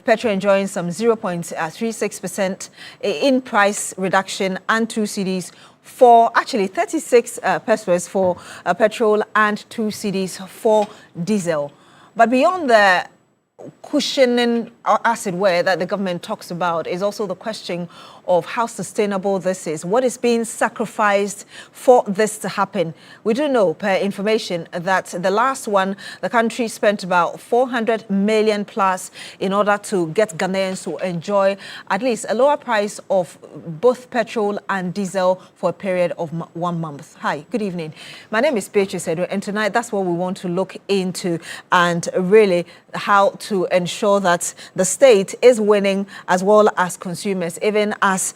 petrol enjoying some 0.36% in price reduction and 2 cedis for actually 36 pesos for petrol and 2 cedis for diesel. But beyond the cushioning, as it were, that the government talks about is also the question of how sustainable this is. What is being sacrificed for this to happen? We do know, per information, that the last one, the country spent about 400 million plus in order to get Ghanaians to enjoy at least a lower price of both petrol and diesel for a period of 1 month. Hi, good evening. My name is Beatrice Edo, and tonight that's what we want to look into, and really how to ensure that the state is winning as well as consumers, even as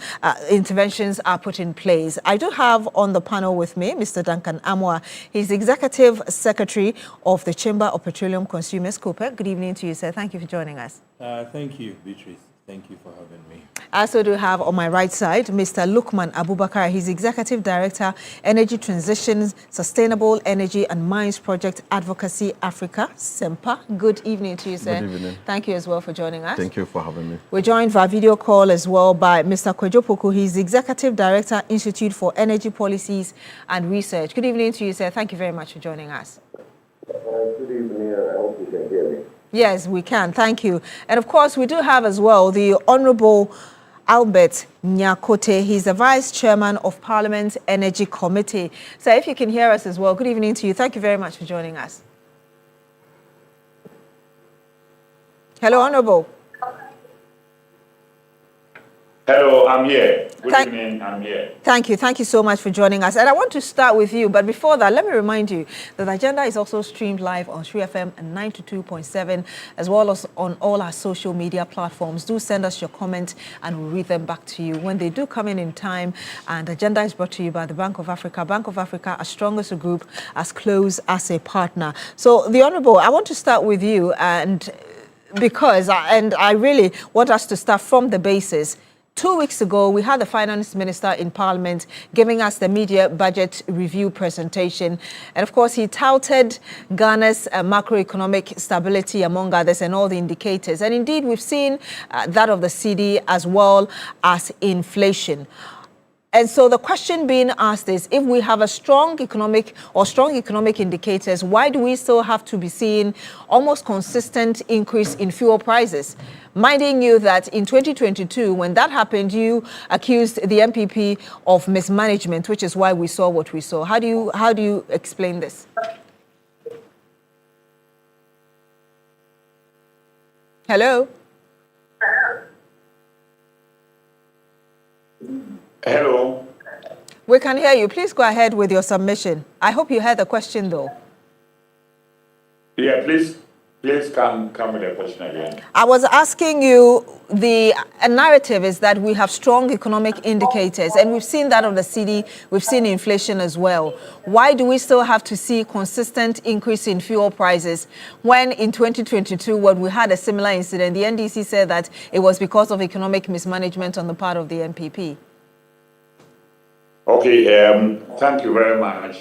interventions are put in place. I do have on the panel with me Mr. Duncan Amwa. He's Executive Secretary of the Chamber of Petroleum Consumers, COPEC. Good evening to you, sir. Thank you for joining us. Thank you, Beatrice. Thank you for having me. I also do have on my right side Mr. Lukman Abubakar. He's Executive Director, Energy Transitions, Sustainable Energy and Mines Project Advocacy Africa, SEMPA. Good evening to you, sir. Good evening. Thank you as well for joining us. Thank you for having me. We're joined via video call as well by Mr. Kwejo Poku. He's Executive Director, Institute for Energy Policies and Research. Good evening to you, sir. Thank you very much for joining us. Good evening. I hope you can hear me. Yes, we can. Thank you. And of course, we do have as well the Honorable Albert Nyakote. He's the Vice Chairman of Parliament's Energy Committee. So if you can hear us as well, good evening to you. Thank you very much for joining us. Hello, Honorable. Hello, I'm here. Good evening, I'm here. Thank you. Thank you so much for joining us. And I want to start with you, but before that, let me remind you that the agenda is also streamed live on 3FM and 92.7, as well as on all our social media platforms. Do send us your comments and we'll read them back to you when they do come in time. And the agenda is brought to you by the Bank of Africa. Bank of Africa, as strong as a group, as close as a partner. So, the Honorable, I want to start with you, and because, I really want us to start from the basis. 2 weeks ago, we had the finance minister in Parliament giving us the media budget review presentation. And of course, he touted Ghana's macroeconomic stability, among others, and all the indicators. And indeed, we've seen that of the cedi as well as inflation. And so the question being asked is, if we have a strong economic indicators, why do we still have to be seeing almost consistent increase in fuel prices? Minding you that in 2022, when that happened, you accused the MPP of mismanagement, which is why we saw what we saw. How do you explain this? Hello? Hello. We can hear you. Please go ahead with your submission. I hope you heard the question, though. Yeah, please come with the question again. I was asking you, the narrative is that we have strong economic indicators, and we've seen that of the cedi, we've seen inflation as well. Why do we still have to see consistent increase in fuel prices when in 2022, when we had a similar incident, the NDC said that it was because of economic mismanagement on the part of the MPP? Okay, thank you very much.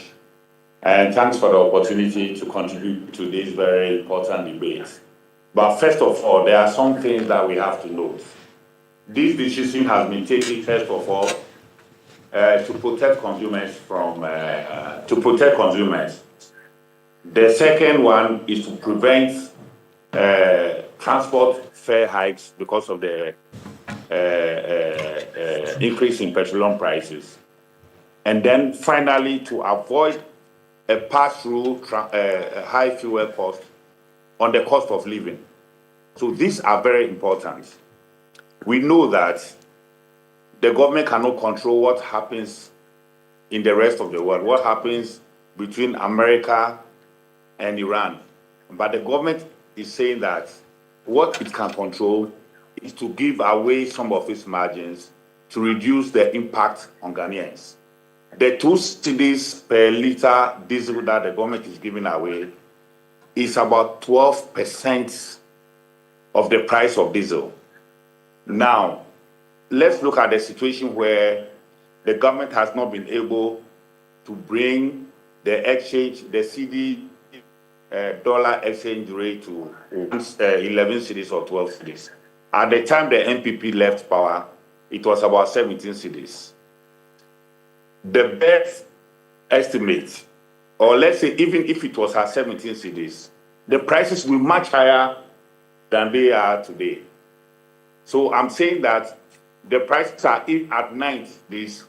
And thanks for the opportunity to contribute to this very important debate. But first of all, there are some things that we have to note. This decision has been taken, first of all, to protect consumers The second one is to prevent transport fare hikes because of the increase in petroleum prices. And then finally, to avoid a pass-through high fuel cost on the cost of living. So these are very important. We know that the government cannot control what happens in the rest of the world, what happens between America and Iran. But the government is saying that what it can control is to give away some of its margins to reduce the impact on Ghanaians. The 2 cedis per liter diesel that the government is giving away is about 12% of the price of diesel. Now, let's look at the situation where the government has not been able to bring the exchange, the cedi dollar exchange rate to 11 cedis or 12 cedis. At the time the NPP left power, it was about 17 cedis. The best estimate, or let's say even if it was at 17 cedis, the prices will be much higher than they are today. So I'm saying that the prices are at 9 cedis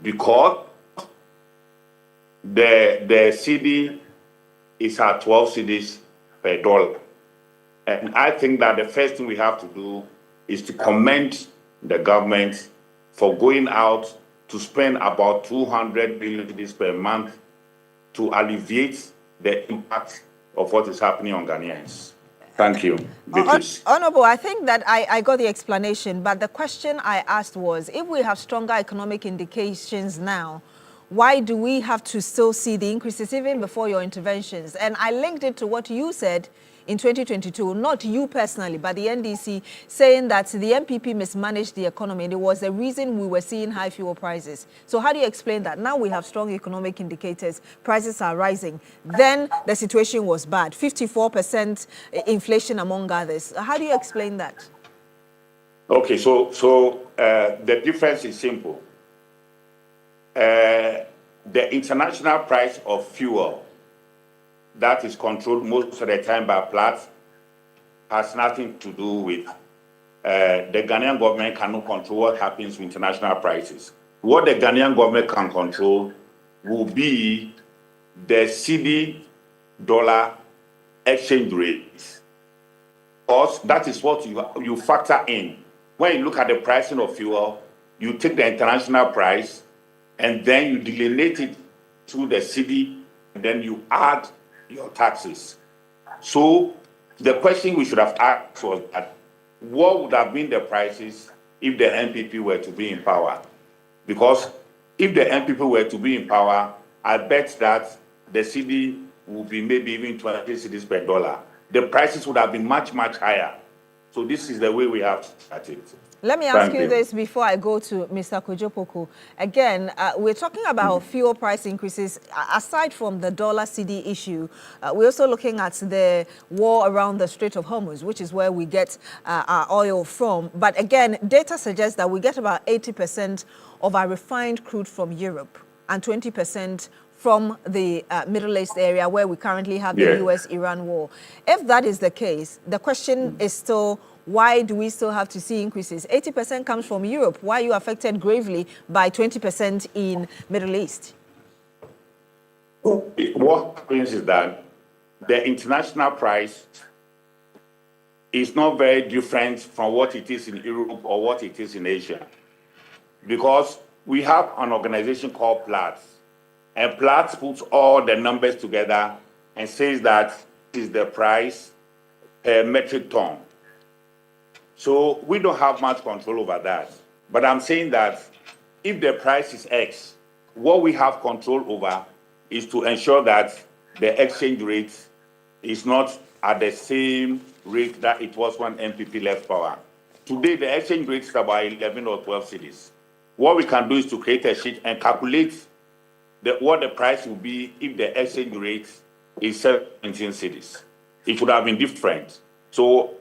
because the CD is at 12 cedis per dollar. And I think that the first thing we have to do is to commend the government for going out to spend about 200 billion per month to alleviate the impact of what is happening on Ghanaians. Thank you, Beatrice. Honorable, I think that I got the explanation, but the question I asked was, if we have stronger economic indications now, why do we have to still see the increases even before your interventions? And I linked it to what you said in 2022, not you personally, but the NDC, saying that the MPP mismanaged the economy and it was the reason we were seeing high fuel prices. So how do you explain that? Now we have strong economic indicators, prices are rising. Then the situation was bad, 54% inflation among others. How do you explain that? Okay, so the difference is simple. The international price of fuel that is controlled most of the time by Platts has nothing to do with the Ghanaian government cannot control what happens with international prices. What the Ghanaian government can control will be the CD dollar exchange rate. Because that is what you factor in. When you look at the pricing of fuel, you take the international price and then you delineate it to the CD, and then you add your taxes. So the question we should have asked was that what would have been the prices if the NPP were to be in power? Because if the NPP were to be in power, I bet that the CD would be maybe even 20 cedis per dollar. The prices would have been much, much higher. So this is the way we have to start it. Let me ask you this before I go to Mr. Kojo-Poku. Again, we're talking about fuel price increases. Aside from the dollar CD issue, we're also looking at the war around the Strait of Hormuz, which is where we get our oil from. But again, data suggests that we get about 80% of our refined crude from Europe and 20% from the Middle East area where we currently have the US-Iran war. If that is the case, the question is still, why do we still have to see increases? 80% comes from Europe. Why are you affected gravely by 20% in Middle East? What happens is that the international price is not very different from what it is in Europe or what it is in Asia. Because we have an organization called Platts. And Platts puts all the numbers together and says that this is the price per metric ton. So we don't have much control over that. But I'm saying that if the price is X, what we have control over is to ensure that the exchange rate is not at the same rate that it was when MPP left power. Today, the exchange rate is about 11 or 12 cedis. What we can do is to create a sheet and calculate what the price will be if the exchange rate is 17 cedis. It would have been different. So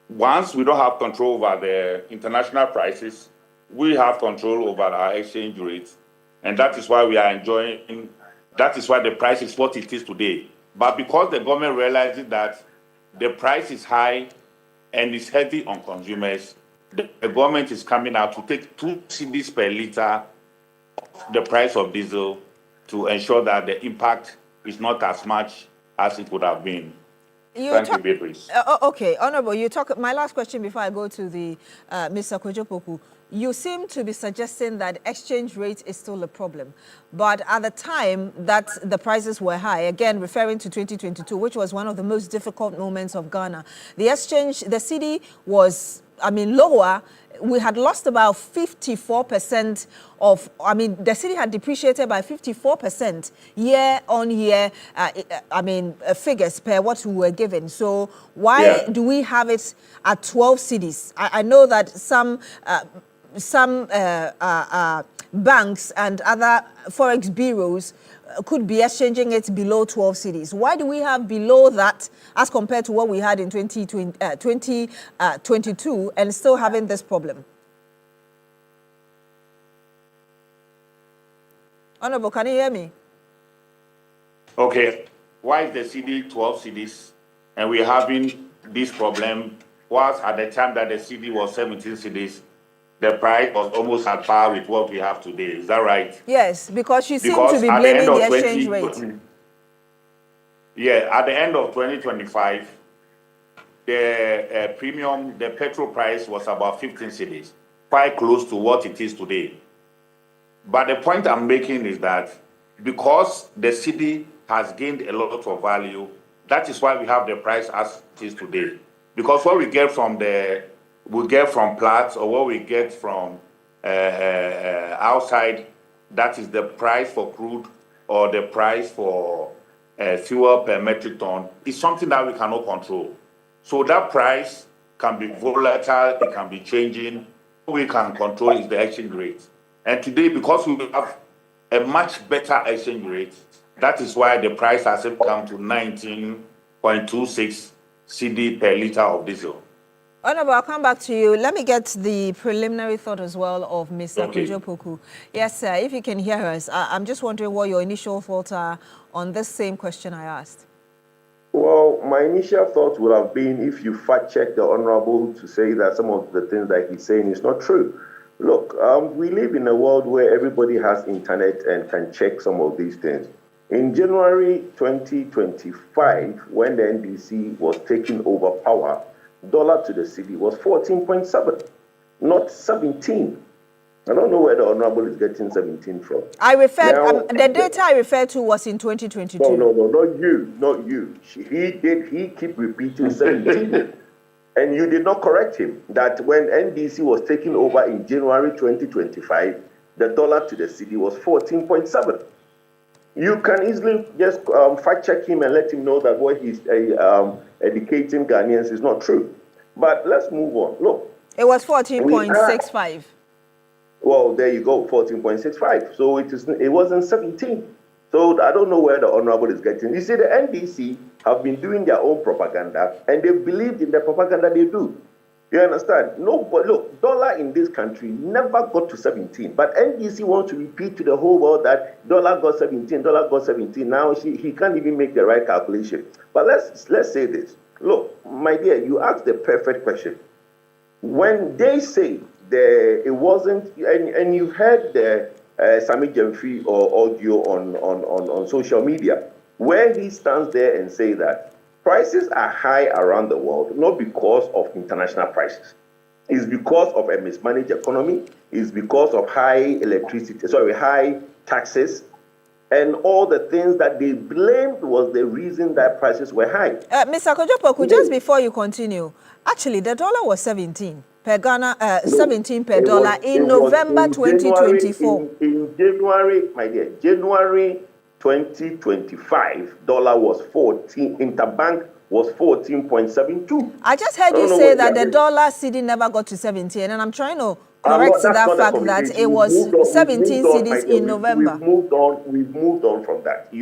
once we don't have control over the international prices, we have control over our exchange rates. And that is why we are enjoying, that is why the price is what it is today. But because the government realizes that the price is high and is heavy on consumers, the government is coming out to take 2 cedis per liter the price of diesel to ensure that the impact is not as much as it would have been. Thank you, Beatrice. Okay, Honorable, my last question before I go to the Mr. Kojo-Poku. You seem to be suggesting that exchange rate is still a problem. But at the time that the prices were high, again, referring to 2022, which was one of the most difficult moments of Ghana, the CD was, lower. We had lost about 54% of, the city had depreciated by 54% year on year, figures per what we were given. So why do we have it at 12 cities? I know that some some banks and other forex bureaus could be exchanging it below 12 cedis. Why do we have below that as compared to what we had in 2022 and still having this problem? Honorable, can you hear me? Okay. Why is the CD 12 cedis and we're having this problem? Was at the time that the CD was 17 cedis, the price was almost at par with what we have today. Is that right? Yes, because you seem to be at blaming the, the exchange rate. Yeah, at the end of 2025, the premium, the petrol price was about 15 cedis, quite close to what it is today. But the point I'm making is that because the city has gained a lot of value, that is why we have the price as it is today. Because what we get from Platts or what we get from outside, that is the price for crude or the price for fuel per metric ton, is something that we cannot control. So that price can be volatile, it can be changing. What we can control is the exchange rate. And today, because we have a much better exchange rate, that is why the price has come to 19.26 CD per liter of diesel. Honorable, I'll come back to you. Let me get the preliminary thought as well of Mr. Kojo-Poku. Yes, sir, if you can hear us, I'm just wondering what your initial thoughts are on this same question I asked. Well, my initial thought would have been if you fact-check the Honorable to say that some of the things that he's saying is not true. Look, we live in a world where everybody has internet and can check some of these things. In January 2025, when the NDC was taking over power, dollar to the cedi was 14.7, not 17. I don't know where the Honorable is getting 17 from. I referred, the data I referred to was in 2022. No, not you. He keep repeating 17. And you did not correct him that when NDC was taking over in January 2025, the dollar to the cedi was 14.7. You can easily just fact check him and let him know that what he's educating Ghanaians is not true. But let's move on. Look. It was 14.65. Well, there you go, 14.65. So it wasn't 17. So I don't know where the Honorable is getting. You see, the NDC have been doing their own propaganda, and they believed in the propaganda they do. You understand? No, but look, dollar in this country never got to 17. But NDC wants to repeat to the whole world that dollar got 17, dollar got 17. Now he can't even make the right calculation. But let's say this. Look, my dear, you asked the perfect question. When they say it wasn't, and you heard the Sami Jemfi or audio on social media, where he stands there and say that prices are high around the world, not because of international prices. It's because of a mismanaged economy. It's because of high taxes, and all the things that they blamed was the reason that prices were high. Mr. Kojo-Poku, just before you continue, actually the dollar was 17 per Ghana, 17 per dollar in November 2024. In January, my dear, January 2025, dollar was 14, interbank was 14.72. I just heard you say that the dollar cedi never got to 17, and I'm trying to correct that fact that it was 17 cedis in November. We've moved on from that.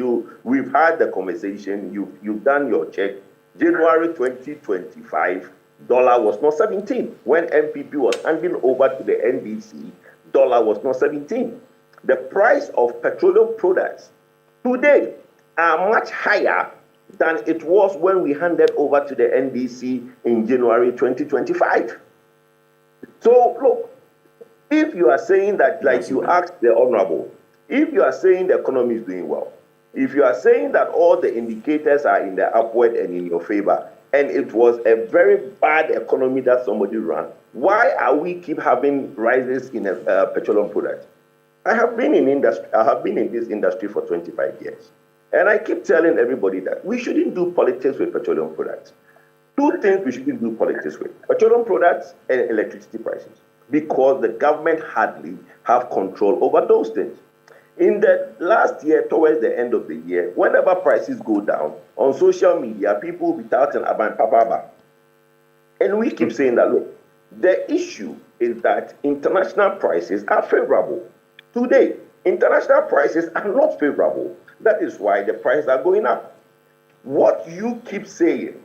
We've had the conversation, you've done your check. January 2025, dollar was not 17. When MPP was handing over to the NDC, dollar was not 17. The price of petroleum products today are much higher than it was when we handed over to the NDC in January 2025. So look, if you are saying that, like you asked the Honorable, if you are saying the economy is doing well, if you are saying that all the indicators are in the upward and in your favor, and it was a very bad economy that somebody ran, why are we keep having rises in petroleum products? I have been in this industry for 25 years. And I keep telling everybody that we shouldn't do politics with petroleum products. Two things we shouldn't do politics with: petroleum products and electricity prices, because the government hardly have control over those things. In the last year, towards the end of the year, whenever prices go down, on social media, people will be touting about Papa. And we keep saying that, look, The issue is that international prices are favorable. Today, international prices are not favorable. That is why the prices are going up. What you keep saying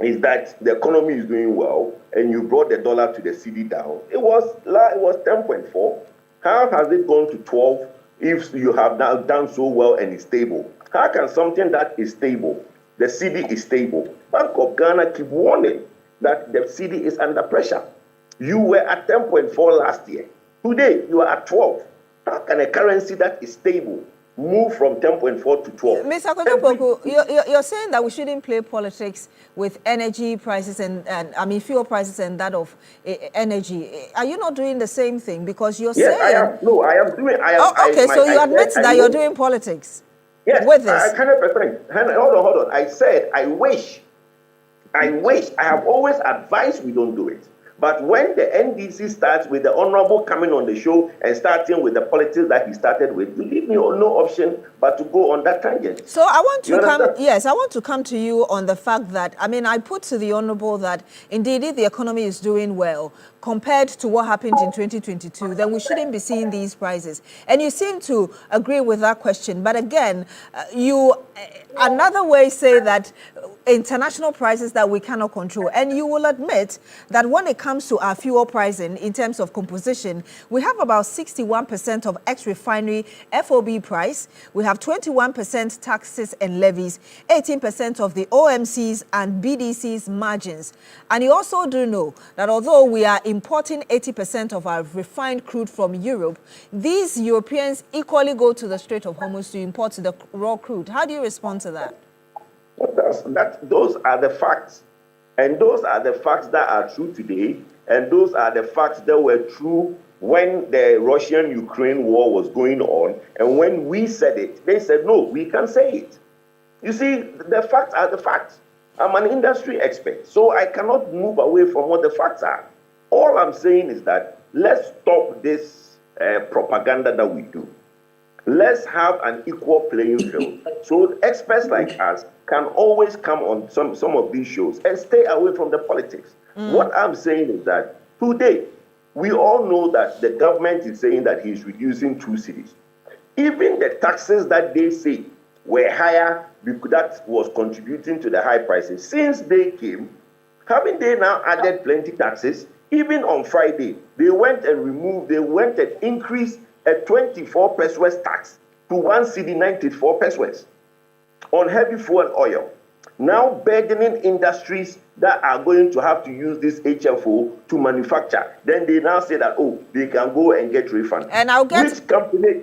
is that the economy is doing well and you brought the dollar to the CD down. It was 10.4. How has it gone to 12 if you have now done so well and it's stable? How can something that is stable, the CD is stable? Bank of Ghana keep warning that the CD is under pressure. You were at 10.4 last year. Today, you are at 12. How can a currency that is stable move from 10.4 to 12? Mr. Kojopoku, you're saying that we shouldn't play politics with energy prices and I mean fuel prices and that of energy. Are you not doing the same thing? Because you're saying... Yes, I am. No, I am doing... so you admit that you're doing politics with this? 100%. Hold on. I said, I wish. I have always advised we don't do it. But when the NDC starts with the Honorable coming on the show and starting with the politics that he started with, you leave me no option but to go on that tangent. So I want to come to you on the fact that, I mean, I put to the Honorable that indeed if the economy is doing well compared to what happened in 2022, then we shouldn't be seeing these prices. And you seem to agree with that question. But again, another way say that international prices that we cannot control. And you will admit that when it comes to our fuel pricing in terms of composition, we have about 61% of ex-refinery FOB price. We have 21% taxes and levies, 18% of the OMC's and BDC's margins. And you also do know that although we are importing 80% of our refined crude from Europe, these Europeans equally go to the Strait of Hormuz to import the raw crude. How do you respond to that? Those are the facts. And those are the facts that are true today. And those are the facts that were true when the Russian-Ukraine war was going on. And when we said it, they said, no, we can't say it. You see, the facts are the facts. I'm an industry expert, so I cannot move away from what the facts are. All I'm saying is that let's stop this propaganda that we do. Let's have an equal playing field. So experts like us can always come on some of these shows and stay away from the politics. What I'm saying is that today, we all know that the government is saying that he's reducing 2 cities. Even the taxes that they say were higher, that was contributing to the high prices. Since they came, haven't they now added plenty taxes? Even on Friday, they went and increased a 24 pesos tax to 1 cedi 94 pesos on heavy fuel oil. Now burdening industries that are going to have to use this HFO to manufacture. Then they now say that, oh, they can go and get refund. And I'll get... Which company...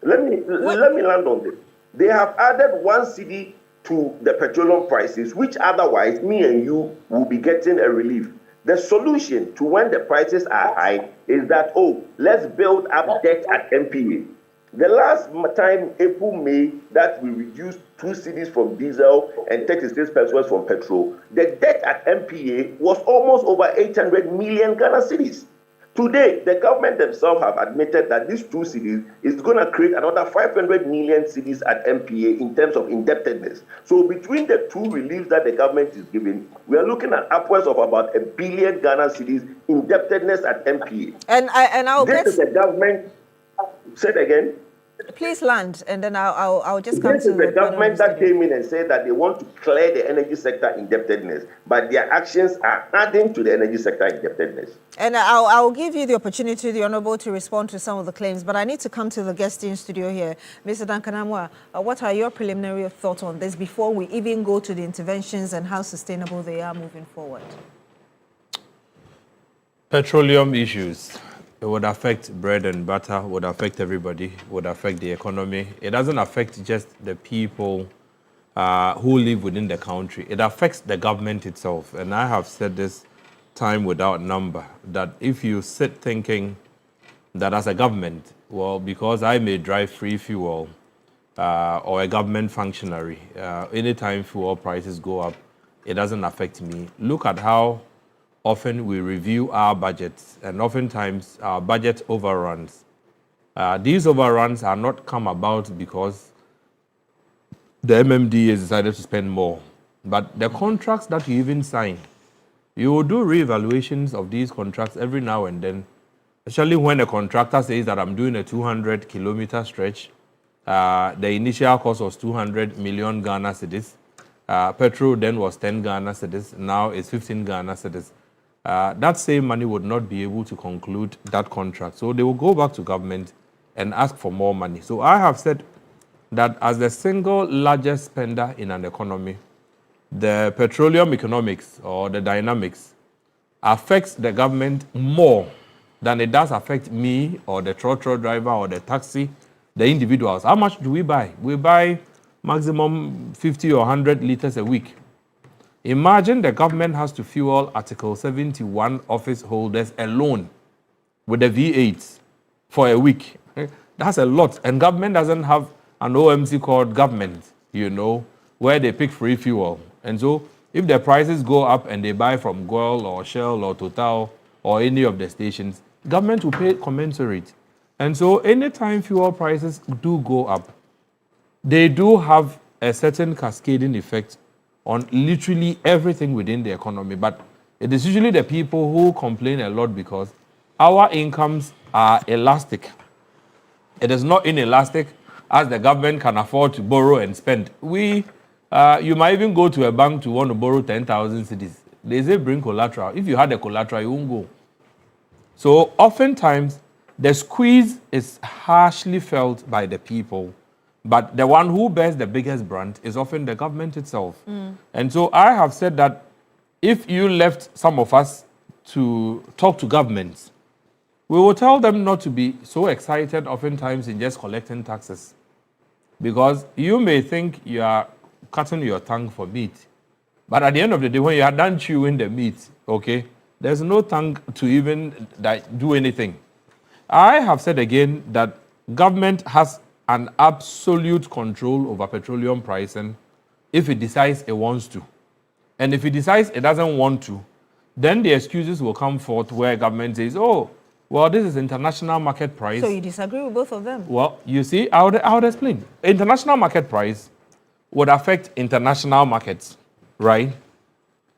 Let me land on this. They have added 1 cedi to the petroleum prices, which otherwise me and you will be getting a relief. The solution to when the prices are high is that, oh, let's build up debt at MPA. The last time, April, May, that we reduced 2 cedis from diesel and 36 pesos from petrol, the debt at MPA was almost over 800 million Ghana cedis. Today, the government themselves have admitted that these 2 cedis is going to create another 500 million cedis at MPA in terms of indebtedness. So between the 2 reliefs that the government is giving, we are looking at upwards of about 1 billion Ghana cedis indebtedness at MPA. And I'll this is the government. Say it again. Please land, and then I'll just come this to is the government that came in and said that they want to clear the energy sector indebtedness, but their actions are adding to the energy sector indebtedness. And I'll give you the opportunity, the Honourable, to respond to some of the claims, but I need to come to the guest in studio here. Mr. Duncan Amwa, what are your preliminary thoughts on this before we even go to the interventions and how sustainable they are moving forward? Petroleum issues. It would affect bread and butter, would affect everybody, would affect the economy. It doesn't affect just the people who live within the country. It affects the government itself. And I have said this time without number, that if you sit thinking that as a government, well, because I may drive free fuel or a government functionary, anytime fuel prices go up, it doesn't affect me. Look at how often we review our budgets, and oftentimes our budget overruns. These overruns are not come about because the MMD has decided to spend more, but the contracts that you even sign You will do re-evaluations of these contracts every now and then, especially when a contractor says that I'm doing a 200-kilometer stretch. The initial cost was 200 million Ghana cedis. Petrol then was 10 Ghana cedis. Now it's 15 Ghana cedis. That same money would not be able to conclude that contract. So they will go back to government and ask for more money. So I have said that as the single largest spender in an economy, the petroleum economics or the dynamics affects the government more than it does affect me or the trotro driver or the taxi, the individuals. How much do we buy? We buy maximum 50 or 100 liters a week. Imagine the government has to fuel Article 71 office holders alone with the V8s for a week. That's a lot. And government doesn't have an OMC called government, where they pick free fuel. And so if the prices go up and they buy from Goil or Shell or Total or any of the stations, government will pay commensurate. And so anytime fuel prices do go up, they do have a certain cascading effect on literally everything within the economy. But it is usually the people who complain a lot because our incomes are elastic. It is not inelastic as the government can afford to borrow and spend. You might even go to a bank to want to borrow 10,000 cedis. They say bring collateral. If you had a collateral, you won't go. So oftentimes, the squeeze is harshly felt by the people, but the one who bears the biggest brunt is often the government itself. And so I have said that if you left some of us to talk to governments, we will tell them not to be so excited oftentimes in just collecting taxes. Because you may think you are cutting your tongue for meat, but at the end of the day, when you are done chewing the meat, okay, there's no tongue to even do anything. I have said again that government has an absolute control over petroleum pricing if it decides it wants to. And if it decides it doesn't want to, then the excuses will come forth where government says, oh, well, this is international market price. So you disagree with both of them? Well, you see, I would explain. International market price would affect international markets, right?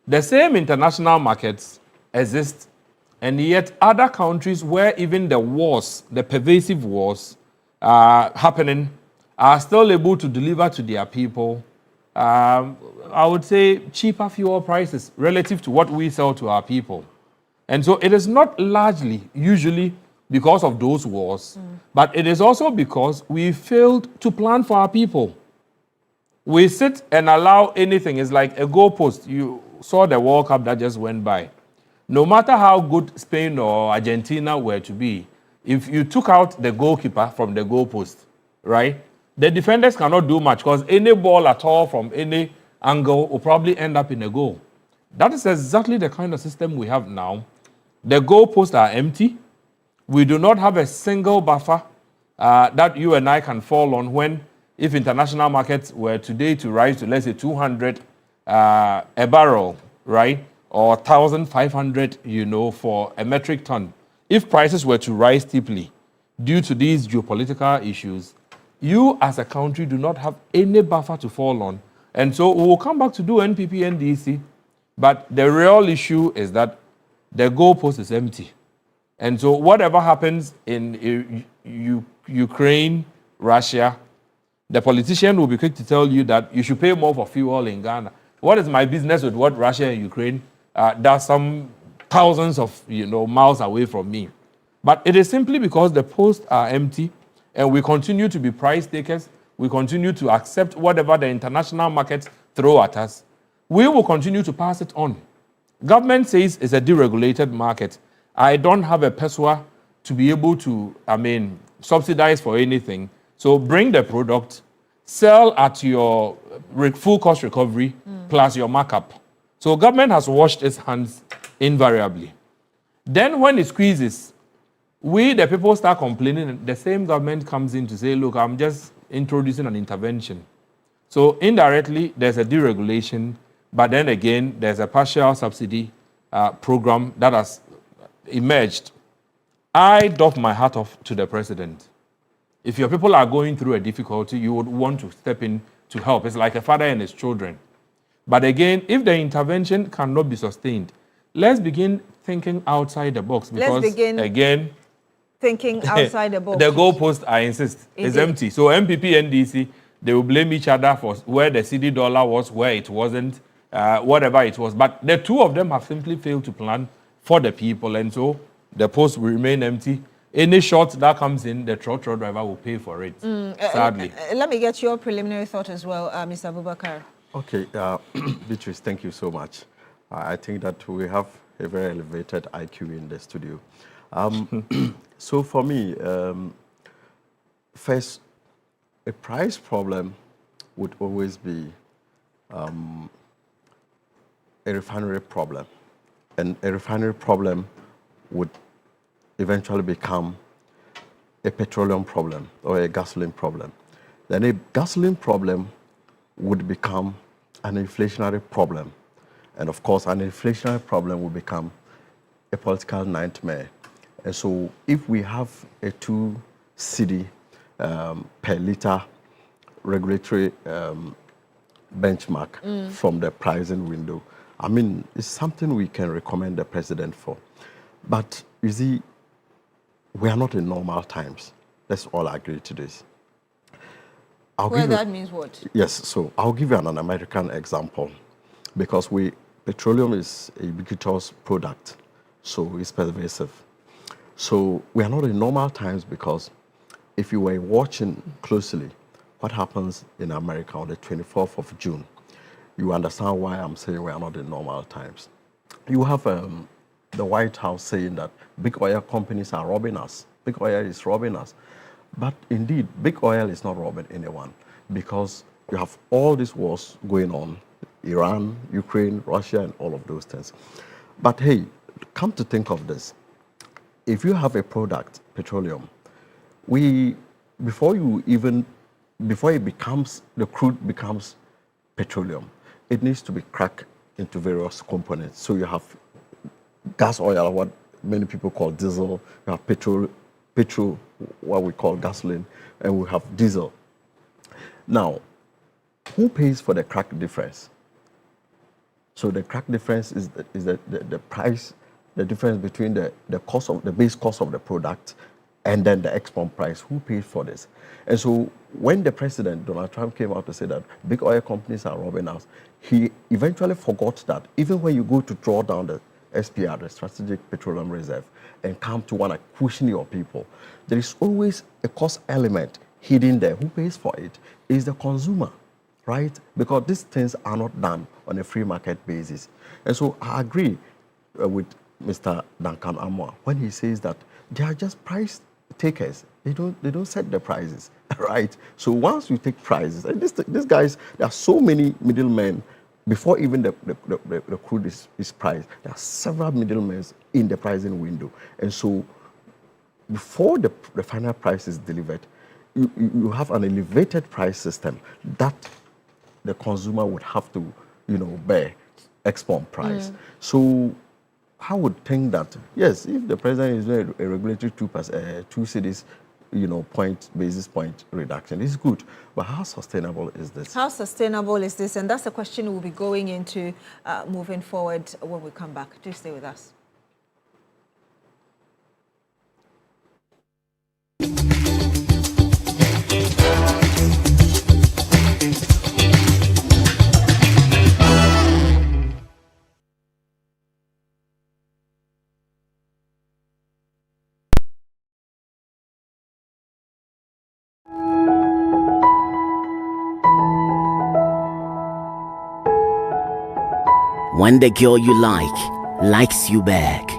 The same international markets exist, and yet other countries where even the wars, the pervasive wars happening, are still able to deliver to their people, I would say, cheaper fuel prices relative to what we sell to our people. And so it is not largely, usually, because of those wars, but it is also because we failed to plan for our people. We sit and allow anything. It's like a goalpost. You saw the World Cup that just went by. No matter how good Spain or Argentina were to be, if you took out the goalkeeper from the goalpost, right, the defenders cannot do much because any ball at all from any angle will probably end up in a goal. That is exactly the kind of system we have now. The goalposts are empty. We do not have a single buffer that you and I can fall on when, if international markets were today to rise to, let's say, 200 a barrel, right, or 1,500, for a metric ton. If prices were to rise steeply due to these geopolitical issues, you as a country do not have any buffer to fall on. And so we will come back to do NPP, NDC, but the real issue is that the goalpost is empty. And so whatever happens in Ukraine, Russia, the politician will be quick to tell you that you should pay more for fuel in Ghana. What is my business with what Russia and Ukraine does some thousands of miles away from me? But it is simply because the posts are empty and we continue to be price takers. We continue to accept whatever the international markets throw at us. We will continue to pass it on. Government says it's a deregulated market. I don't have a PESWA to be able to, subsidize for anything. So bring the product, sell at your full cost recovery plus your markup. So government has washed its hands invariably. Then when it squeezes, we, the people, start complaining, and the same government comes in to say, look, I'm just introducing an intervention. So indirectly, there's a deregulation, but then again, there's a partial subsidy program that has emerged. I doff my hat off to the president. If your people are going through a difficulty, you would want to step in to help. It's like a father and his children. But again, if the intervention cannot be sustained, let's begin thinking outside the box because, begin again, thinking outside the box. the goalpost, I insist, is empty. So MPP and DC, they will blame each other for where the CD dollar was, where it wasn't, whatever it was. But the two of them have simply failed to plan for the people, and so the post will remain empty. Any short that comes in, the trotro driver will pay for it, sadly. Let me get your preliminary thought as well, Mr. Abubakar. Okay, Beatrice, thank you so much. I think that we have a very elevated IQ in the studio. So for me, first, a price problem would always be a refinery problem. And a refinery problem would eventually become a petroleum problem or a gasoline problem. Then a gasoline problem would become an inflationary problem. And of course, an inflationary problem will become a political nightmare. And so if we have a 2 cedi per liter regulatory benchmark from the pricing window, I mean, it's something we can recommend the president for. But you see, we are not in normal times. Let's all agree to this. Well, that means what? Yes, so I'll give you an American example because petroleum is a ubiquitous product, so it's pervasive. So we are not in normal times because if you were watching closely what happens in America on the 24th of June, you understand why I'm saying we are not in normal times. You have the White House saying that big oil companies are robbing us. Big oil is robbing us. But indeed, big oil is not robbing anyone because you have all these wars going on, Iran, Ukraine, Russia, and all of those things. But hey, come to think of this. If you have a product, petroleum, before the crude becomes petroleum, it needs to be cracked into various components. So you have gas oil, what many people call diesel, you have petrol, what we call gasoline, and we have diesel. Now, who pays for the crack difference? So the crack difference is the price, the difference between the cost of the base cost of the product and then the export price. Who pays for this? And so when the president, Donald Trump, came out to say that big oil companies are robbing us, he eventually forgot that even when you go to draw down the SPR, the Strategic Petroleum Reserve, and come to want to cushion your people, there is always a cost element hidden there. Who pays for it? Is the consumer, right? Because these things are not done on a free market basis. And so I agree with Mr. Duncan Amwa when he says that they are just price takers. They don't set the prices, right? So once you take prices, and these guys, there are so many middlemen before even the crude is priced. There are several middlemen in the pricing window, and so before the final price is delivered, you have an elevated price system that the consumer would have to, bear export price. So I would think that, yes, if the president is doing a regulatory 2 cedis, basis point reduction, it's good. But how sustainable is this? How sustainable is this? And that's the question we'll be going into moving forward when we come back. Do stay with us. When the girl you likes you back.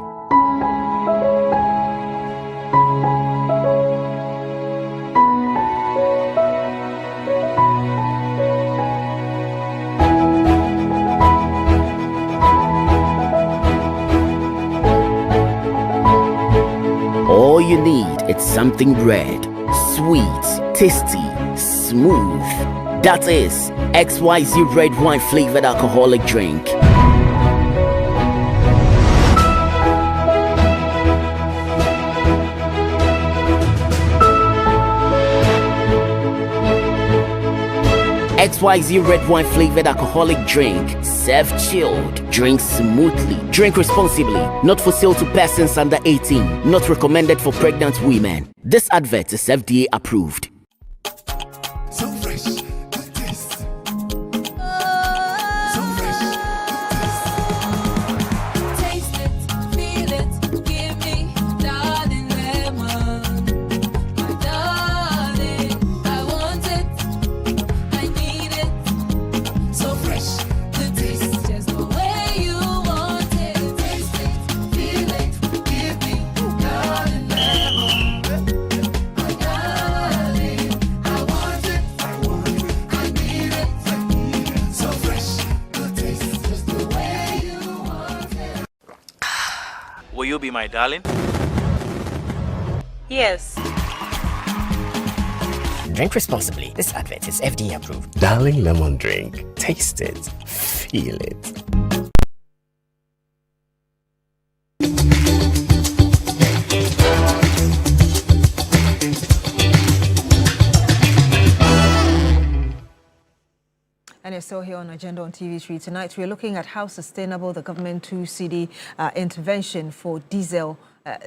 All you need is something red, sweet, tasty, smooth. That is XYZ red wine flavored alcoholic drink. XYZ red wine flavored alcoholic drink. Serve chilled. Drink smoothly. Drink responsibly. Not for sale to persons under 18. Not recommended for pregnant women. This advert is FDA approved. So fresh, good taste. So fresh, good taste. Taste it, feel it, give me, darling lemon. My darling, I want it, I need it. So fresh, good taste. Just the way you want it. Taste it, feel it, give me, darling lemon. My darling, I want it, I need it, So fresh, good taste. Just the way you want it. Will you be my darling? Yes. Drink responsibly. This advert is FDA approved. Darling lemon drink. Taste it. Feel it. And you're still here on Agenda on TV3. Tonight, we're looking at how sustainable the government 2 cedi intervention for diesel,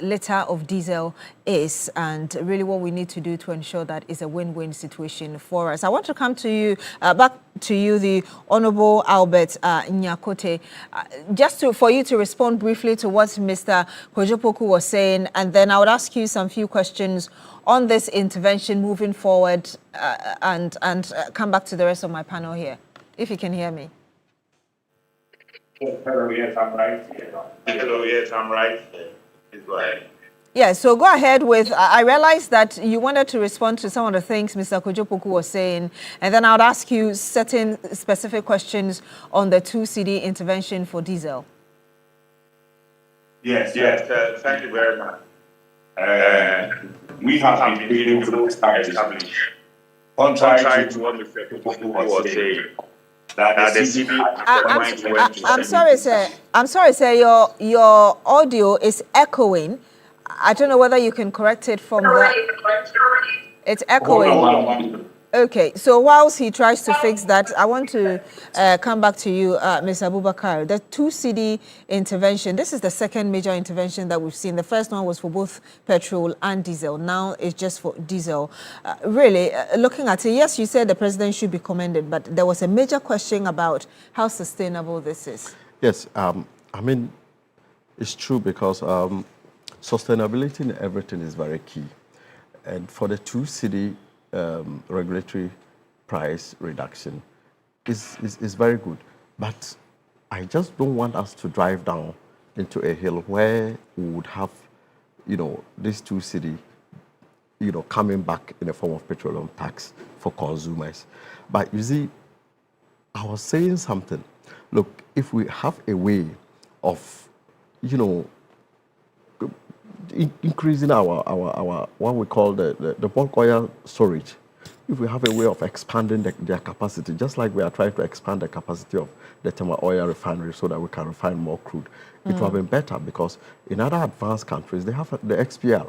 liter of diesel is, and really what we need to do to ensure that is a win-win situation for us. I want to come to you, back to you, the Honorable Albert Nyakote, for you to respond briefly to what Mr. Kojopoku was saying, and then I would ask you some few questions on this intervention moving forward, and come back to the rest of my panel here, if you can hear me. Hello, yes, I'm right. Hello, yes, I'm right. Please go ahead. Yeah, so go ahead with, I realized that you wanted to respond to some of the things Mr. Kojopoku was saying, and then I would ask you certain specific questions on the 2 cedi intervention for diesel. Yes, thank you very much. We have been able to establish, contrary to what Mr. Kojopoku was saying, that the CDB I'm sorry, sir. Your audio is echoing. I don't know whether you can correct it from that. It's echoing. Okay, so whilst he tries to fix that, I want to come back to you, Ms. Abubakar. The 2 cedi intervention, this is the second major intervention that we've seen. The first one was for both petrol and diesel. Now it's just for diesel. Really, looking at it, yes, you said the president should be commended, but there was a major question about how sustainable this is. Yes, I mean, it's true because sustainability in everything is very key. And for the 2 cedi regulatory price reduction is very good. But I just don't want us to drive down into a hill where we would have, this 2 cedi, coming back in the form of petroleum tax for consumers. But you see, I was saying something. Look, if we have a way of, increasing our what we call the bulk oil storage, if we have a way of expanding their capacity, just like we are trying to expand the capacity of the thermal oil refinery so that we can refine more crude, it would have been better, because in other advanced countries, they have the XPR.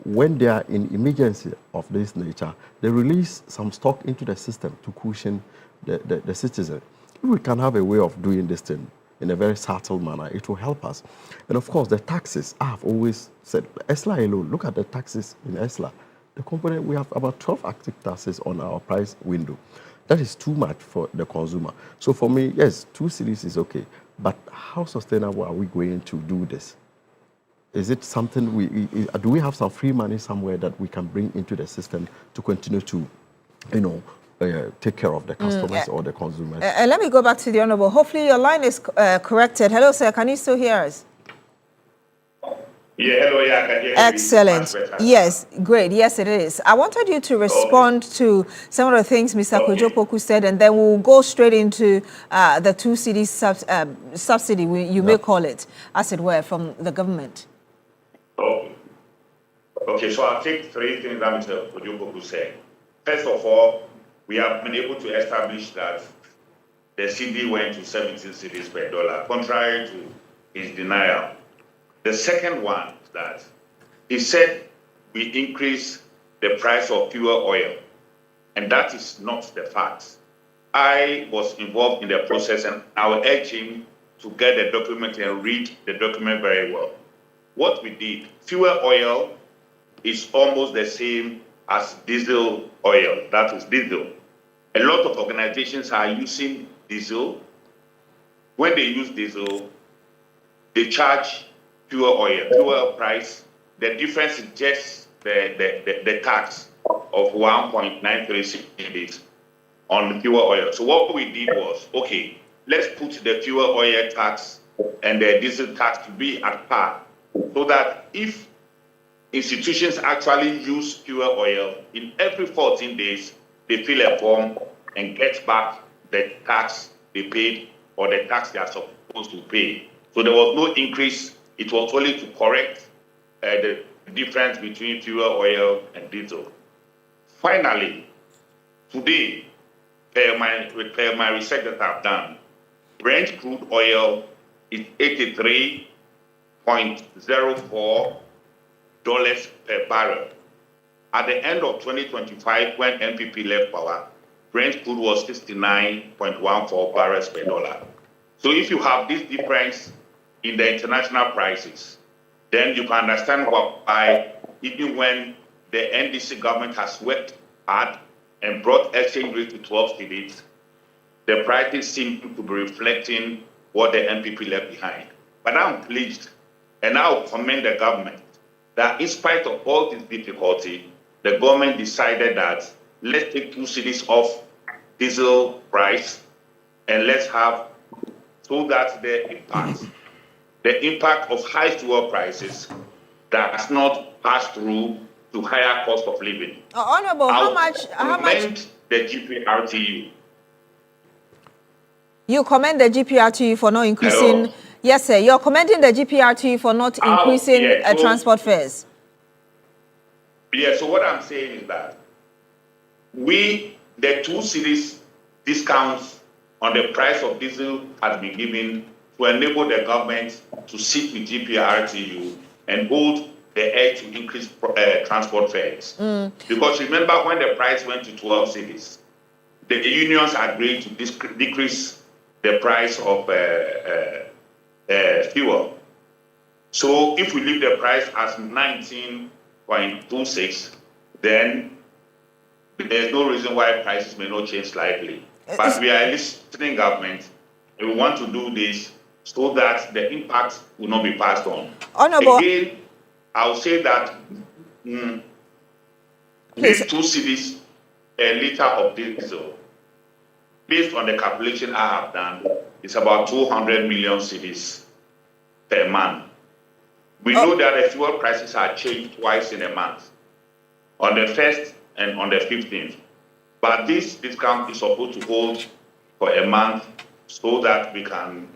When they are in emergency of this nature, they release some stock into the system to cushion the citizen. If we can have a way of doing this thing in a very subtle manner, it will help us. And of course, the taxes, I've always said, ESLA alone, look at the taxes in ESLA. The component, we have about 12 active taxes on our price window. That is too much for the consumer. So for me, yes, 2 cedis is okay, but how sustainable are we going to do this? Is it something do we have some free money somewhere that we can bring into the system to continue to, take care of the customers or the consumers? Let me go back to the Honorable. Hopefully your line is corrected. Hello, sir. Can you still hear us? Yeah, hello, yeah, I can hear you. Excellent. Yes, great. Yes, it is. I wanted you to respond to some of the things Mr. Kojopoku said, and then we'll go straight into the 2 cedi subsidy, you may call it, as it were, from the government. Okay, so I'll take 3 things that Mr. Kojopoku said. First of all, we have been able to establish that the CD went to 17 cedis per dollar, contrary to his denial. The second one is that he said we increase the price of fuel oil, and that is not the fact. I was involved in the process, and I will urge him to get the document and read the document very well. What we did, fuel oil is almost the same as diesel oil, that is diesel. A lot of organizations are using diesel. When they use diesel, they charge fuel oil price. The difference is just the tax of 1.93 cedis on the fuel oil. So what we did was, okay, let's put the fuel oil tax and the diesel tax to be at par, so that if institutions actually use fuel oil, in every 14 days, they fill a form and get back the tax they paid or the tax they are supposed to pay. So there was no increase. It was only to correct the difference between fuel oil and diesel. Finally, today, per my research that I've done, Brent crude oil is $83.04 per barrel. At the end of 2025, when MPP left power, Brent crude was 69.14 barrels per dollar. So if you have this difference in the international prices, then you can understand why, even when the NDC government has worked hard and brought exchange rate to 12 cedis, the prices seem to be reflecting what the NPP left behind. But I'm pleased, and I'll commend the government, that in spite of all this difficulty, the government decided that let's take 2 cedis off diesel price and let's have, so that the impact of high fuel prices does not pass through to higher cost of living. Honorable, how much? The GPRTU. You commend the GPRTU for not increasing. Hello? Yes, sir. You're commending the GPRTU for not increasing yeah, so- transport fares. Yeah, so what I'm saying is that the 2 cedis discounts on the price of diesel has been given to enable the government to sit with GPRTU and hold the edge to increase transport fares. Because remember, when the price went to 12 cedis, the unions agreed to decrease the price of fuel. So if we leave the price as 19.26, then there's no reason why prices may not change slightly. But we are listening government, and we want to do this so that the impact will not be passed on. Honorable, Again, I'll say that these 2 cedis a liter of diesel, based on the calculation I have done, it's about 200 million cedis per month. We know that the fuel prices are changed twice in a month, on the 1st and on the 15th. But this discount is supposed to hold for a month so that we can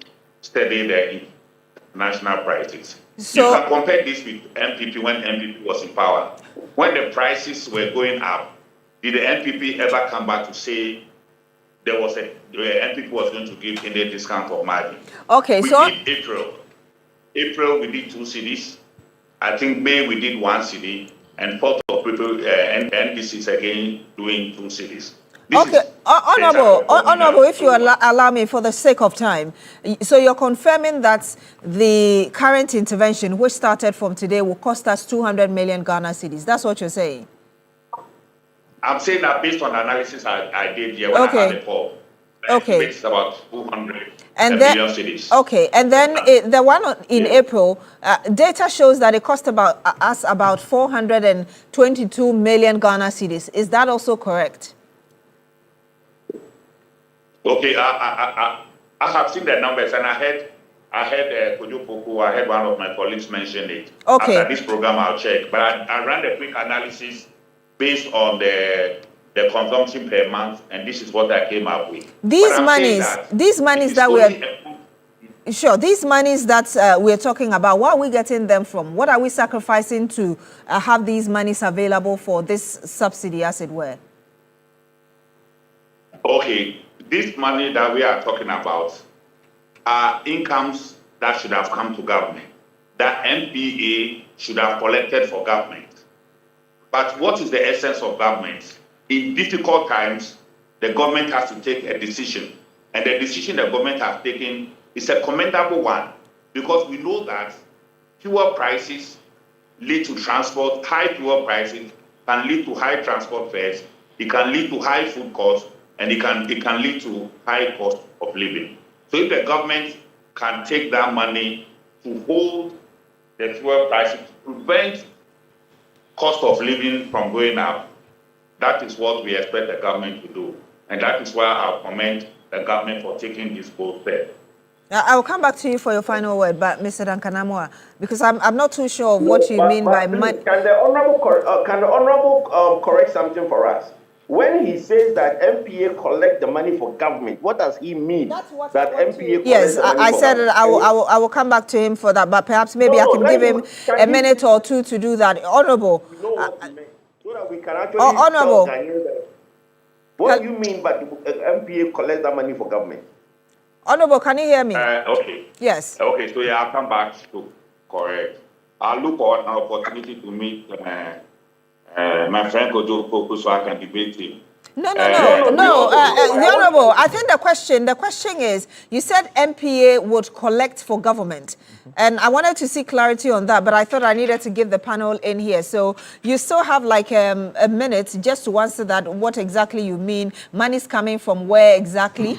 steady the national prices. So- you can compare this with MPP when MPP was in power. When the prices were going up, did the MPP ever come back to say the MPP was going to give any discount of margin? okay, We so did April we did 2 cedis. I think May we did 1 cedi, and 4th of April and this is again doing 2 cedis. This okay, is honorable, if you allow me, for the sake of time, so you're confirming that the current intervention, which started from today, will cost us 200 million Ghana cedis. That's what you're saying. I'm saying that based on the analysis I did here when I had the poll. Okay. It's about 200 And then, million cedis. okay, and then the one in April, data shows that it cost us about 422 million Ghana cedis. Is that also correct? Okay, I have seen the numbers, and I heard Kojo Poku, I heard one of my colleagues mention it. Okay. After this program, I'll check. But I ran a quick analysis based on the consumption per month, and this is what I came up with. These monies that we're talking about, where are we getting them from? What are we sacrificing to have these monies available for this subsidy, as it were? Okay, this money that we are talking about are incomes that should have come to government, that MPA should have collected for government. But what is the essence of government? In difficult times, the government has to take a decision. And the decision the government has taken is a commendable one, because we know that fuel prices lead to transport. High fuel prices can lead to high transport fares. It can lead to high food costs, and it can lead to high cost of living. So if the government can take that money to hold the fuel prices to prevent cost of living from going up, that is what we expect the government to do. And that is why I commend the government for taking this bold step. I will come back to you for your final word, but Mr. Duncan Amoah, because I'm not too sure of what you mean by please, money. Can the honorable correct something for us? When he says that MPA collect the money for government, what does he mean? That's what that I want MPA to... Yes, collects the money I for said that government? I will come back to him for that, but perhaps maybe I can give him a minute or two to do that. Honorable. You know what you meant, so that we can actually Honorable. tell Ghanaians that. What do you mean by the MPA collect that money for government? Honorable, can you hear me? Okay. Yes. Okay, so I'll come back to correct. I'll look for an opportunity to meet my friend Kojo Poku so I can debate him. No. The Honorable, I think the question is, you said MPA would collect for government. And I wanted to see clarity on that, but I thought I needed to give the panel in here. So you still have like a minute just to answer that, what exactly you mean. Money's coming from where exactly?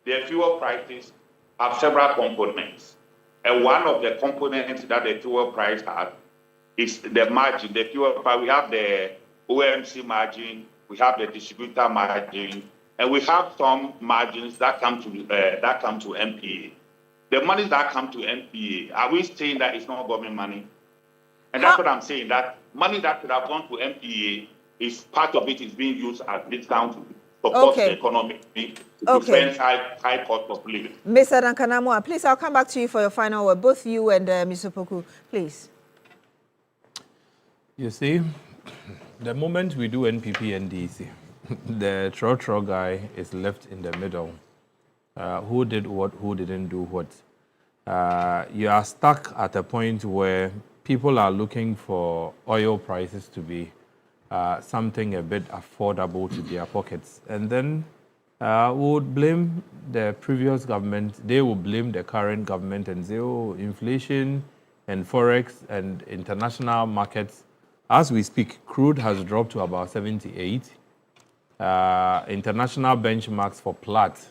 The fuel prices have several components. And one of the components that the fuel price has is the margin. The fuel price, we have the OMC margin, we have the distributor margin, and we have some margins that come to MPA. The money that come to MPA, are we saying that it's not government money? And that's what I'm saying, that money that could have gone to MPA is part of it is being used as discount to support the economy, to prevent high cost of living. Mr. Duncan Amoah, please, I'll come back to you for your final word. Both you and Mr. Poku, please. You see, the moment we do NPP and DC, the Tro guy is left in the middle. Who did what, who didn't do what. You are stuck at a point where people are looking for oil prices to be something a bit affordable to their pockets. And then would blame the previous government, they will blame the current government and say, oh, inflation and forex and international markets. As we speak, crude has dropped to about 78. International benchmarks for Platt,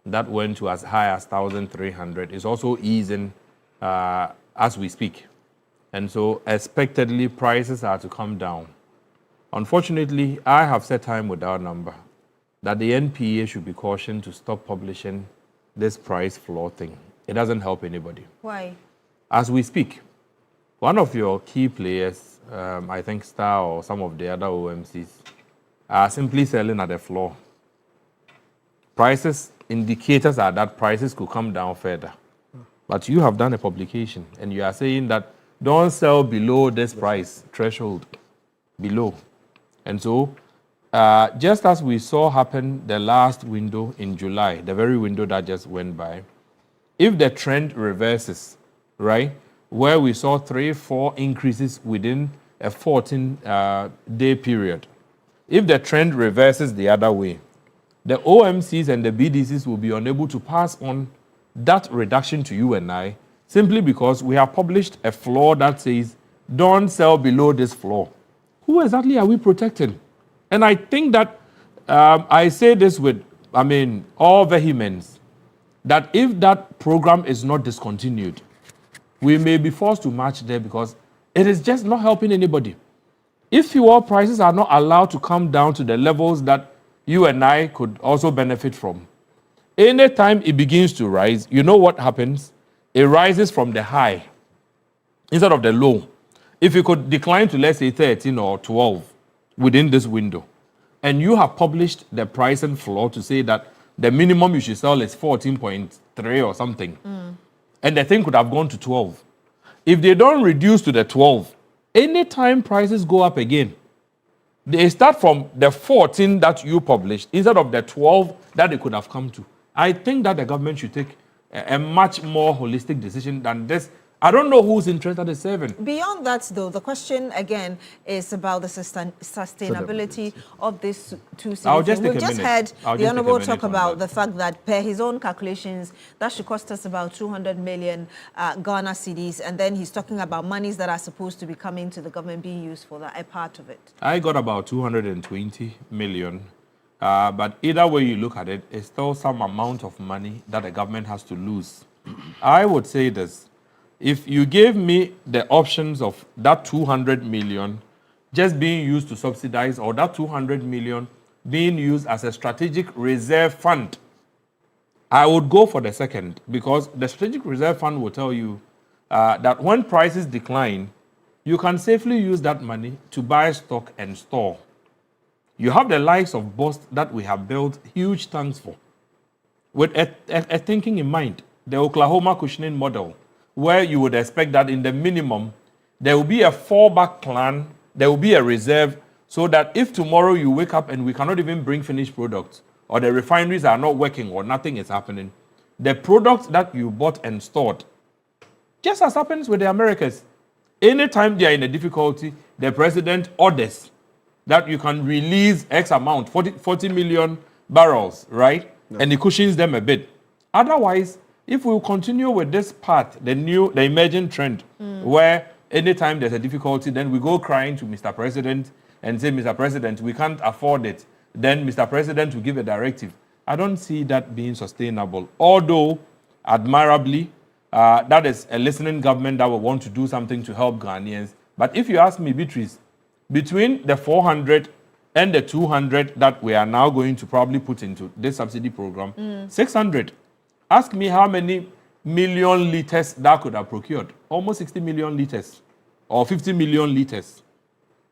that went to as high as 1,300, is also easing as we speak. And so expectedly, prices are to come down. Unfortunately, I have set time with our number that the NPA should be cautioned to stop publishing this price floor thing. It doesn't help anybody. Why? As we speak, one of your key players, I think Star or some of the other OMCs, are simply selling at the floor. Prices, indicators are that prices could come down further. But you have done a publication and you are saying that don't sell below this price threshold, below. And so, just as we saw happen the last window in July, the very window that just went by, if the trend reverses, right, where we saw 3-4 increases within a 14-day period, if the trend reverses the other way, the OMCs and the BDCs will be unable to pass on that reduction to you and I, simply because we have published a floor that says, don't sell below this floor. Who exactly are we protecting? And I think that I say this with, all vehemence, that if that program is not discontinued, we may be forced to march there because it is just not helping anybody. If fuel prices are not allowed to come down to the levels that you and I could also benefit from, anytime it begins to rise, you know what happens? It rises from the high instead of the low. If you could decline to, let's say, 13 or 12 within this window, and you have published the price and floor to say that the minimum you should sell is 14.3 or something, and the thing could have gone to 12. If they don't reduce to the 12, anytime prices go up again, they start from the 14 that you published instead of the 12 that they could have come to. I think that the government should take a much more holistic decision than this I don't know whose interest that is serving. Beyond that, though, the question again is about the sustainability of this two I'll city just thing. take We've a just minute. heard I'll the just take a Honourable minute talk on about that. the fact that per his own calculations, that should cost us about 200 million Ghana cedis, and then he's talking about monies that are supposed to be coming to the government being used for that, a part of it. I got about 220 million. But either way you look at it, it's still some amount of money that the government has to lose. I would say this. If you gave me the options of that 200 million just being used to subsidize or that 200 million being used as a strategic reserve fund, I would go for the second, because the strategic reserve fund will tell you that when prices decline, you can safely use that money to buy stock and store. You have the likes of Bost that we have built huge tanks for, with a thinking in mind, the Oklahoma cushioning model, where you would expect that in the minimum, there will be a fallback plan, there will be a reserve, so that if tomorrow you wake up and we cannot even bring finished products, or the refineries are not working, or nothing is happening, the products that you bought and stored, just as happens with the Americans, anytime they are in a difficulty, the president orders that you can release X amount, 40 million barrels, right? No. And it cushions them a bit. Otherwise, if we continue with this path, the emerging trend, where anytime there's a difficulty, then we go crying to Mr. President and say, Mr. President, we can't afford it. Then Mr. President will give a directive. I don't see that being sustainable. Although, admirably, that is a listening government that will want to do something to help Ghanaians. But if you ask me, Beatrice, between the 400 and the 200 that we are now going to probably put into this subsidy program, 600. Ask me how many million liters that could have procured. Almost 60 million liters or 50 million liters.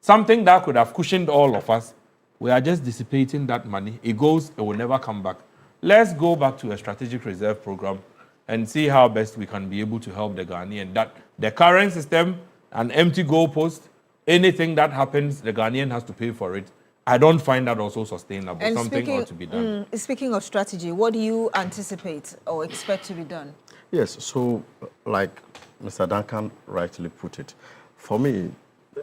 Something that could have cushioned all of us. We are just dissipating that money. It goes, it will never come back. Let's go back to a strategic reserve program and see how best we can be able to help the Ghanaian. That the current system, an empty goalpost, anything that happens, the Ghanaian has to pay for it. I don't find that also sustainable. And something ought to be done. Speaking of strategy, what do you anticipate or expect to be done? Yes, so like Mr. Duncan rightly put it, for me,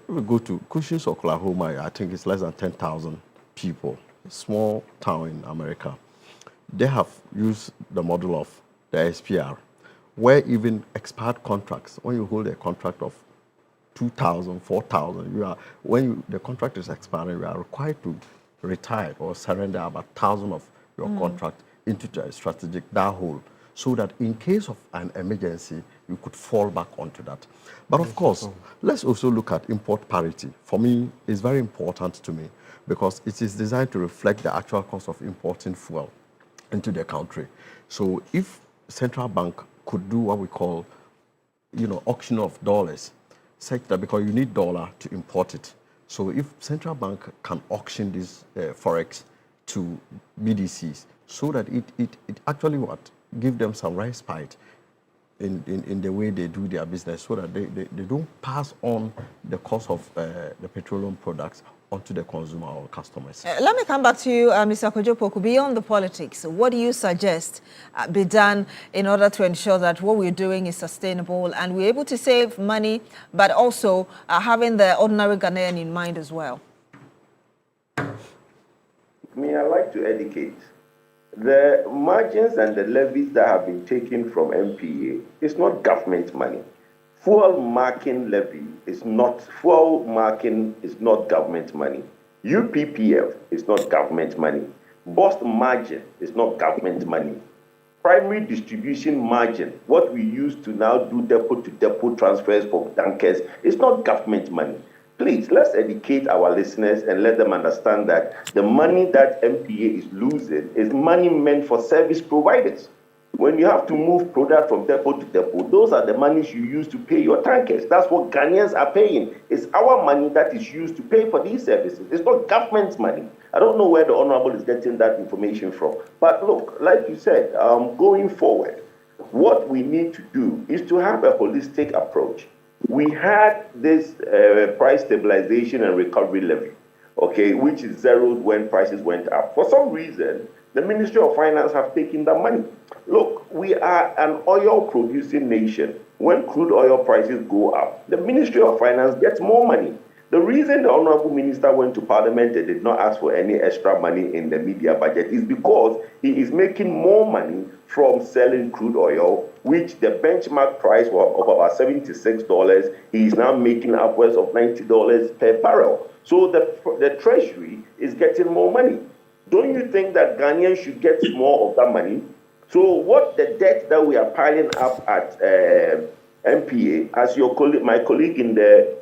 we go to Cushing, Oklahoma, I think it's less than 10,000 people, small town in America. They have used the model of the SPR, where even expired contracts, when you hold a contract of 2,000, 4,000, the contract is expiring, you are required to retire or surrender about 1,000 of your contract into the strategic that whole, so that in case of an emergency, you could fall back onto that. But of course, let's also look at import parity. For me, it's very important to me because it is designed to reflect the actual cost of importing fuel into the country. So if central bank could do what we call, auction of dollars, such that because you need dollar to import it. So if central bank can auction this forex to BDCs, so that it actually give them some respite in the way they do their business, so that they don't pass on the cost of the petroleum products onto the consumer or customers. Let me come back to you, Mr. Kojo-Poku. Beyond the politics, what do you suggest be done in order to ensure that what we're doing is sustainable and we're able to save money, but also having the ordinary Ghanaian in mind as well? I like to educate. The margins and the levies that have been taken from MPA is not government money. Fuel marking is not government money. UPPF is not government money. Bost margin is not government money. Primary distribution margin, what we use to now do depot-to-depot transfers for tankers, is not government money. Please, let's educate our listeners and let them understand that the money that MPA is losing is money meant for service providers. When you have to move product from depot to depot, those are the monies you use to pay your tankers. That's what Ghanaians are paying. It's our money that is used to pay for these services. It's not government's money. I don't know where the Honorable is getting that information from. But look, like you said, going forward, what we need to do is to have a holistic approach. We had this price stabilization and recovery levy, okay, which is zeroed when prices went up. For some reason, the Ministry of Finance have taken that money. Look, we are an oil-producing nation. when crude oil prices go up, the Ministry of Finance gets more money. The reason the Honorable Minister went to Parliament and did not ask for any extra money in the media budget is because he is making more money from selling crude oil, which the benchmark price was of about $76. He is now making upwards of $90 per barrel. So the Treasury is getting more money. Don't you think that Ghanaians should get more of that money? So what the debt that we are piling up at MPA, as my colleague in the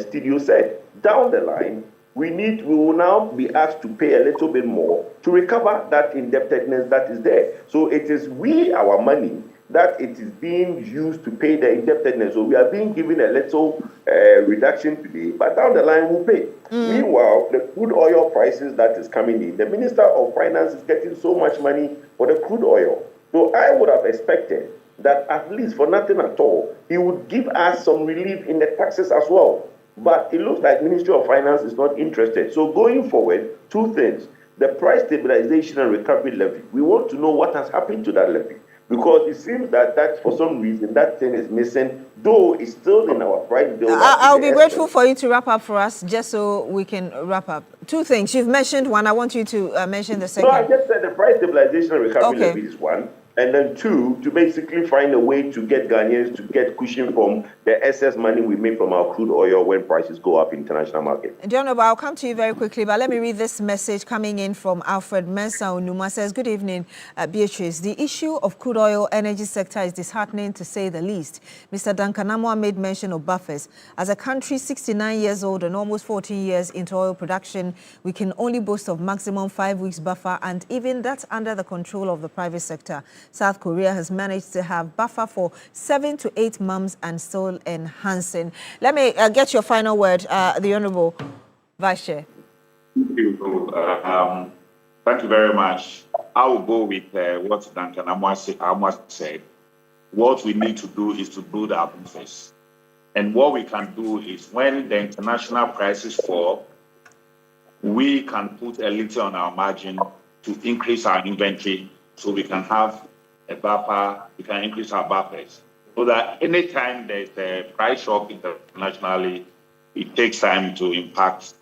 studio said, down the line, we will now be asked to pay a little bit more to recover that indebtedness that is there. So it is our money that it is being used to pay the indebtedness. So we are being given a little reduction today, but down the line we'll pay. Meanwhile, the crude oil prices that is coming in, the Minister of Finance is getting so much money for the crude oil. So I would have expected that at least for nothing at all, he would give us some relief in the taxes as well. But it looks like Ministry of Finance is not interested. So going forward, two things. The price stabilization and recovery levy. We want to know what has happened to that levy. Because it seems that for some reason, that thing is missing, though it's still in our price bill. I'll be grateful for you to wrap up for us, just so we can wrap up. Two things. You've mentioned one. I want you to mention the second. No, I just said the price stabilization and recovery levy is one. And then two, to basically find a way to get Ghanaians to get cushion from the excess money we make from our crude oil when prices go up in international market. John, I'll come to you very quickly, but let me read this message coming in from Alfred Mensa Onuma. Says, good evening, Beatrice. The issue of crude oil energy sector is disheartening to say the least. Mr. Duncan Amwa made mention of buffers. As a country 69 years old and almost 14 years into oil production, we can only boast of maximum 5 weeks buffer, and even that's under the control of the private sector. South Korea has managed to have buffer for 7 to 8 months and still enhancing. Let me get your final word, the Honourable Vice Chair. Thank you very much. I will go with what Duncan Amwa said. What we need to do is to build our business. And what we can do is when the international prices fall, we can put a little on our margin to increase our inventory so we can have a buffer, we can increase our buffers. So that anytime there's a price shock internationally, it takes time to impact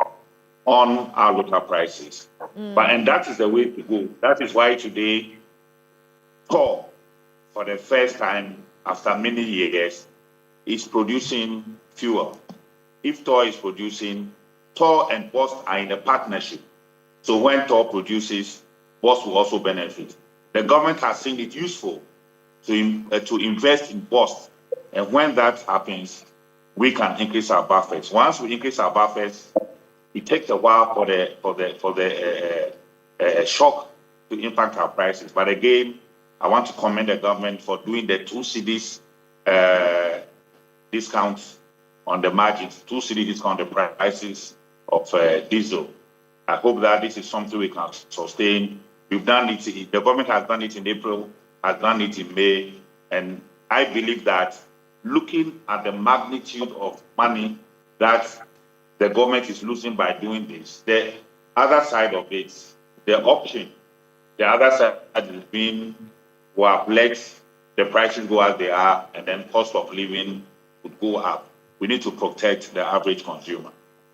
on our local prices. And that is the way to go. That is why today, TOR, for the first time after many years, is producing fuel. If TOR is producing, TOR and BOST are in a partnership. So when TOR produces, BOST will also benefit. The government has seen it useful to invest in BOST. And when that happens, we can increase our buffers. Once we increase our buffers, it takes a while for the shock to impact our prices. But again, I want to commend the government for doing the 2 cedis discounts on the margins, 2 cedi discount on the prices of diesel. I hope that this is something we can sustain. We've done it, the government has done it in April, has done it in May, and I believe that looking at the magnitude of money that the government is losing by doing this, the other side of it, the option, the other side has been, we have let the prices go as they are, and then cost of living would go up. We need to protect the average consumer.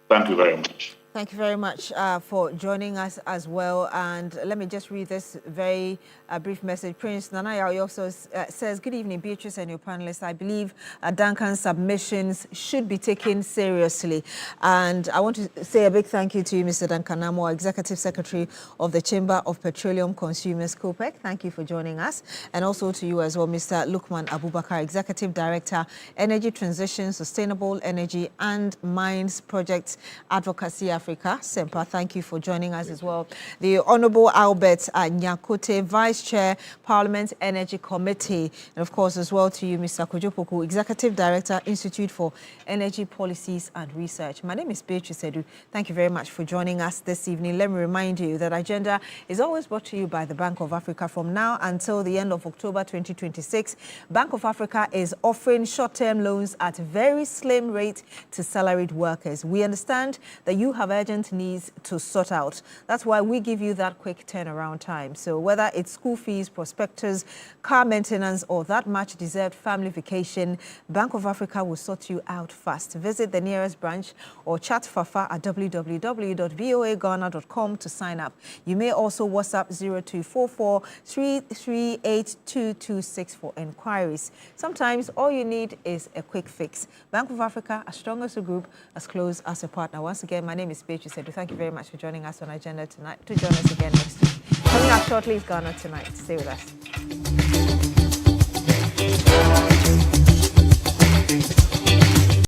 Thank you very much. Thank you very much for joining us as well. And let me just read this very brief message. Prince Nanaya also says, good evening, Beatrice and your panelists. I believe Duncan's submissions should be taken seriously. And I want to say a big thank you to you, Mr. Duncan Amwa, Executive Secretary of the Chamber of Petroleum Consumers, COPEC. Thank you for joining us. And also to you as well, Mr. Lukman Abubakar, Executive Director, Energy Transition, Sustainable Energy and Mines Projects Advocacy Africa, SEMPA. Thank you for joining us as well. The Honourable Albert Nyakote, Vice Chair, Parliament Energy Committee. And of course, as well to you, Mr. Kojopoku, Executive Director, Institute for Energy Policies and Research. My name is Beatrice Edu. Thank you very much for joining us this evening. Let me remind you that Agenda is always brought to you by the Bank of Africa. From now until the end of October 2026, Bank of Africa is offering short-term loans at very slim rate to salaried workers. We understand that you have have urgent needs to sort out. That's why we give you that quick turnaround time. So whether it's school fees, prospectus, car maintenance, or that much-deserved family vacation, Bank of Africa will sort you out fast. Visit the nearest branch or chat Fafa at www.boaghana.com to sign up. You may also WhatsApp 0244 338 2226 for inquiries. Sometimes all you need is a quick fix. Bank of Africa, as strong as a group, as close as a partner. Once again, my name is Beatrice Edu. Thank you very much for joining us on Agenda tonight. To join us again next week. Coming up shortly is Ghana Tonight. Stay with us.